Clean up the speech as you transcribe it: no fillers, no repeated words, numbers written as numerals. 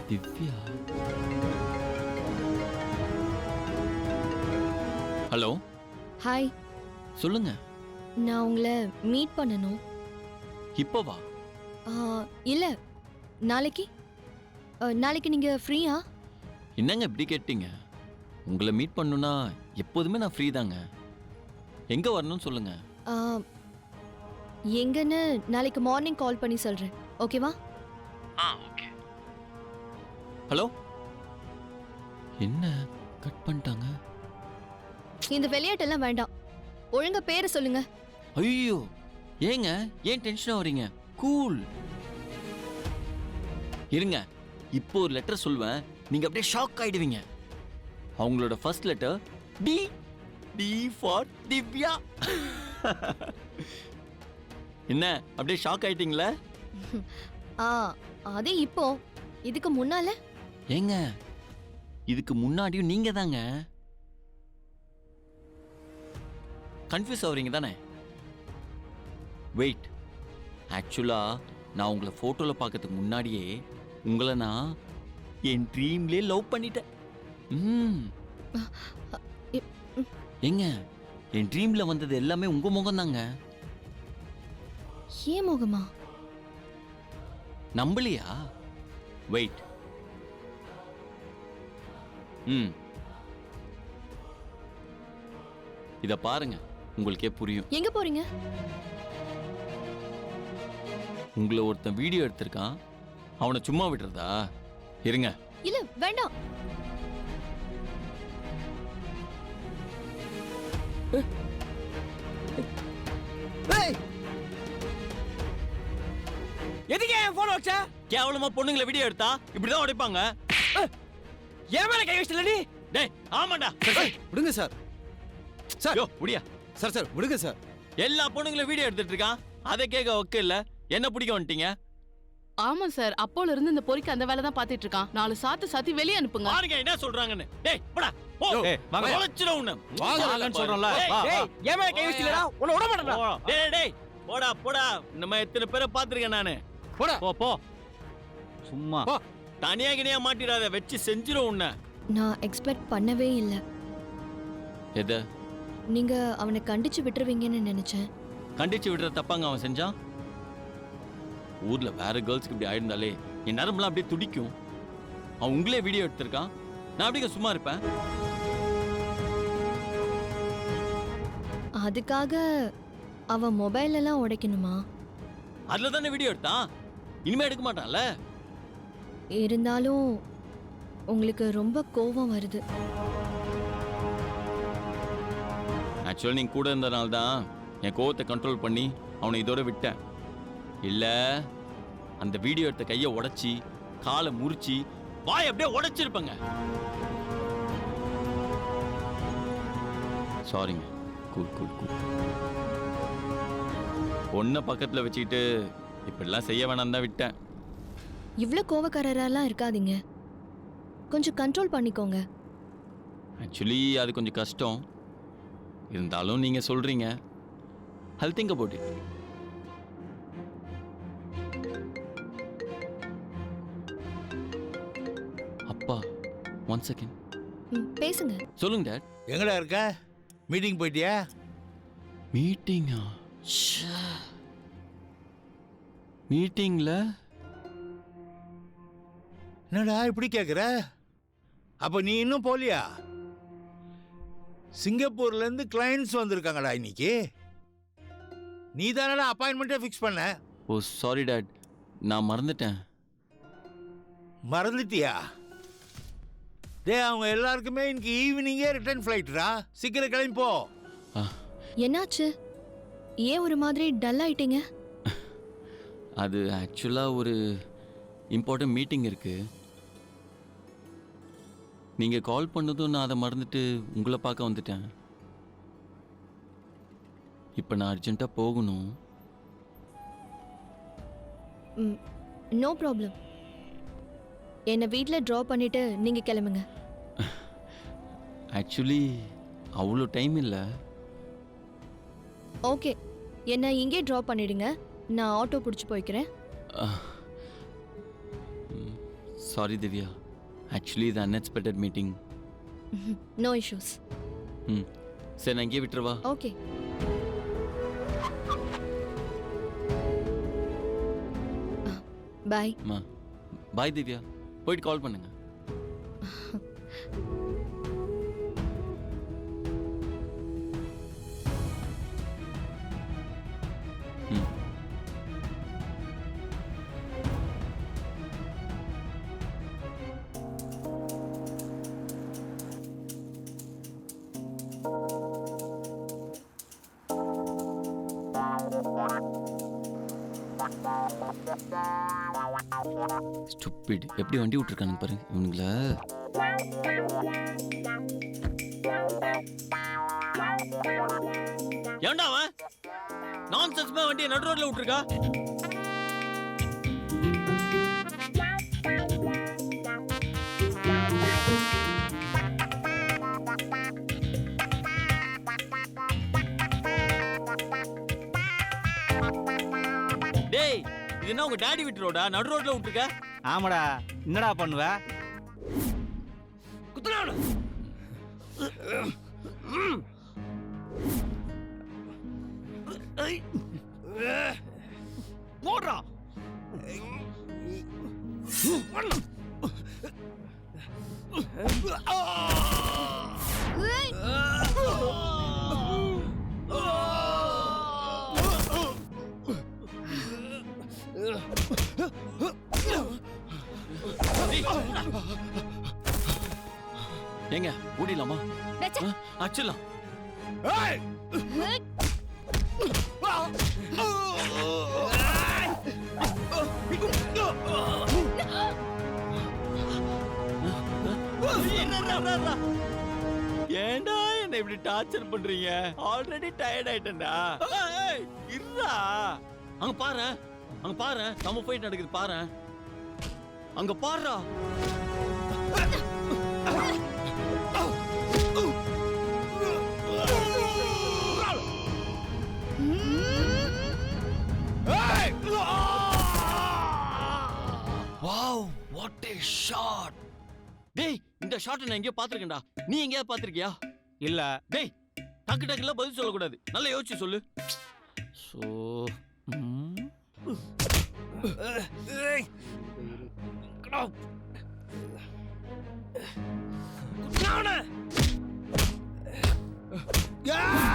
Divya. Hello. Hi. சொல்லுங்க. நான் உங்களை மீட் பண்ணணும். இப்போவா? இல்ல, நாளைக்கு. நாளைக்கு நீங்க ஃப்ரீயா? என்னங்க இப்படி கேட்டீங்க? உங்களை மீட் பண்ணணும்னா எப்போதுமே நான் ஃப்ரீ தாங்க. எங்க வரணும்னு சொல்லுங்க. எங்கன்னு நாளைக்கு மார்னிங் கால் பண்ணி சொல்றேன். ஓகேவா? ஓகே. ஹலோ. என்ன கட் பண்ணிட்டாங்க? இந்த விளையாட்டெல்லாம் வேண்டாம். ஒழுங்கா பேரை சொல்லுங்க. ஐயோ, ஏங்க ஏன் டென்ஷன் ஆவறீங்க? கூல். இருங்க, இப்போ ஒரு லெட்டர் சொல்வேன், நீங்க அப்படியே ஷாக் ஆயிடுவீங்க. அவங்களோட first letter D. D for Divya. என்ன அப்படியே ஷாக் ஆயிட்டீங்களா? அது இப்போ. இதுக்கு முன்னால? ஏங்க, இதுக்கு முன்னாடியும் நீங்க தாங்க. கன்ஃபியூஸ் ஆவறீங்க தானே? வெயிட், ஆக்சுவலா நான் உங்களை போட்டோல பார்க்கறதுக்கு முன்னாடியே உங்களை நான் என் ட்ரீம்லயே லவ் பண்ணிட்டேன். ஏங்க, என் ட்ரீம்ல வந்தது எல்லாமே உங்க முகம் தாங்க. ஏன் முகமா? நம்பலையா? வெயிட். இத பாருங்க, உங்களுக்கே புரியும். எங்க போறீங்க? உங்களை ஒருத்தன் வீடியோ எடுத்திருக்கான், அவனை சும்மா விடுறதா? இருங்க. இல்ல, வேண்டாம். எதுக்கு என் போன் வச்ச? கேவலமா பொண்ணுங்களை வீடியோ எடுத்தா இப்படிதான் உடைப்பாங்க. என் மேல கை வச்சல நீ? டேய், ஆமாடா. விடுங்க சார். சார் யோ, முடியா. சார் விடுங்க சார். எல்லா பொண்ணுங்களும் வீடியோ எடுத்துட்டு இருக்கான், அதை கேட்க ஒக்க இல்ல. என்ன பிடிக்க வந்துட்டீங்க? ஆமா சார், அப்போல இருந்து இந்த பொறிக்கு அந்த வேலை தான் பாத்துட்டு இருக்கான். 4 சாத்தி வெளியே அனுப்புங்க. பாருங்க என்ன சொல்றாங்கன்னு. டேய், போடா. போ. வாங்க. தொலைச்சிர உன்னை. வாங்கன்னு சொல்றோம்ல. டேய், என் மேல கை வச்சலடா. உன்னை விட மாட்டேன்டா. டேய், போடா. நம்ம எத்தனை பேரை பாத்துர்க்கேன் நானு. போடா. போ. சும்மா தனியா கினியா மாட்டிடாத, வெச்சு செஞ்சிரும் உன்னை. நான் எக்ஸ்பெக்ட் பண்ணவே இல்ல. எதை? நீங்க அவனை கண்டிச்சு விட்டுருவீங்கன்னு நினைச்சேன். கண்டிச்சு விடுற தப்பாங்க அவன் செஞ்சான்? ஊர்ல வேற கேர்ள்ஸ்க்கு இப்படி ஆயிருந்தாலே என் நரம்பெல்லாம் அப்படியே துடிக்கும். அவன் உங்களே வீடியோ எடுத்திருக்கான், நான் அப்படிங்க சும்மா இருப்பேன்? அதுக்காக அவன் மொபைல் எல்லாம் உடைக்கணுமா? அதுல தானே வீடியோ எடுத்தான், இனிமே எடுக்க மாட்டான்ல. இருந்தாலும் உங்களுக்கு ரொம்ப கோபம் வருது. ஆக்சுவலா நீங்க கூட இருந்தனால தான் என் கோவத்தை கண்ட்ரோல் பண்ணி அவனை இதோட விட்டேன். இல்ல அந்த வீடியோ எடுத்த கையை உடைச்சி, காலை முறிச்சி, வாய் அப்படியே உடைச்சிருப்பேங்க. சாரிங்க. கூல். பொண்ணை பக்கத்துல வச்சுக்கிட்டு இப்படிலாம் செய்ய வேணாம் தான் விட்டேன். இவ்ளோ கோவக்காரரெல்லாம் இருக்காதீங்க, கொஞ்சம் கண்ட்ரோல் பண்ணிக்கோங்க. ஆக்சுவலி அது கொஞ்சம் கஷ்டம். இருந்தாலும் நீங்க சொல்றீங்க, I'll think about it. அப்பா, 1 second. பேசுங்க. சொல்லுங்க டாட். எங்கடா இருக்க? மீட்டிங் போயிட்டியா? மீட்டிங்கா? மீட்டிங்ல என்னடா இப்படி கேக்குற? அப்ப நீ இன்னும் போலியா? சிங்கப்பூர்ல இருந்து கிளையன்ட்ஸ் வந்திருக்காங்கடா இன்னைக்கு. நீ தானடா அப்பாயின்மெண்ட்டே ஃபிக்ஸ் பண்ண. ஓ சாரி டாட், நான் மறந்துட்டேன். மறந்துட்டியா? டேய், அவங்க எல்லாருக்குமே இன்னைக்கு ஈவினிங்கே ரிட்டர்ன் ஃப்ளைட்ரா. சீக்கிரம் கிளம்பி போ. என்னாச்சு? ஏன் ஒரு மாதிரி டல் ஆயிட்டீங்க? அது ஆக்சுவலா ஒரு இம்பார்ட்டன்ட் மீட்டிங் இருக்கு. நீங்க கால் பண்ணதும் நான் அதை மறந்துட்டு உங்களை பார்க்க வந்துட்டேன். இப்போ நான் அர்ஜென்ட்டா போகணும். No problem. என்னை வீட்டில் ட்ராப் பண்ணிட்டு நீங்க கிளம்புங்க. ஆக்சுவலி அவ்வளோ டைம் இல்லை. ஓகே, என்னை இங்கே ட்ராப் பண்ணிடுங்க, நான் ஆட்டோ பிடிச்சி போய்க்கிறேன். சாரி திவ்யா, ஆக்சுவலி இது அன்எக்ஸ்பெக்டட் மீட்டிங். No issues. ம், சரி நான் இங்கே விட்டுருவா. ஓகே. பாய். பாய் திவ்யா, போயிட்டு கால் பண்ணுங்க. ம். ஸ்டூபிட், எப்படி வண்டி விட்டுருக்கானுங்க பாருங்க இவனுங்கள. ஏன்டா அவன் நான்சென்ஸ்மா வண்டியை நடு ரோட்ல விட்டுருக்கா? டேய், இது என்ன உங்க டாடி விட்டு ரோடா? நடு ரோட்ல விட்டுருக்க? ஆமாடா, என்னடா பண்ணுவ? குத்துறானு. போடுறா. ஏங்க ஓடிடலாமா? அடிச்சிடலாம். ஏண்டா என்ன இப்படி டார்ச்சர் பண்றீங்க? ஆல்ரெடி டயர்ட் ஆயிட்டேன்டா. இருடா, அங்க பாரு, அங்க பாரு, நம்ம போயிட்டு நடக்குது பாரு, அங்க பாருடா. Wow, what a shot. டேய், இந்த ஷாட் நான் எங்கேயோ பாத்துர்க்கேன்டா. நீ எங்கேயாவது பாத்திருக்கியா? இல்ல. டேய், டக்கு டக்குல பதில் சொல்லக்கூடாது, நல்லா யோசிச்சு சொல்லு. So Yeah!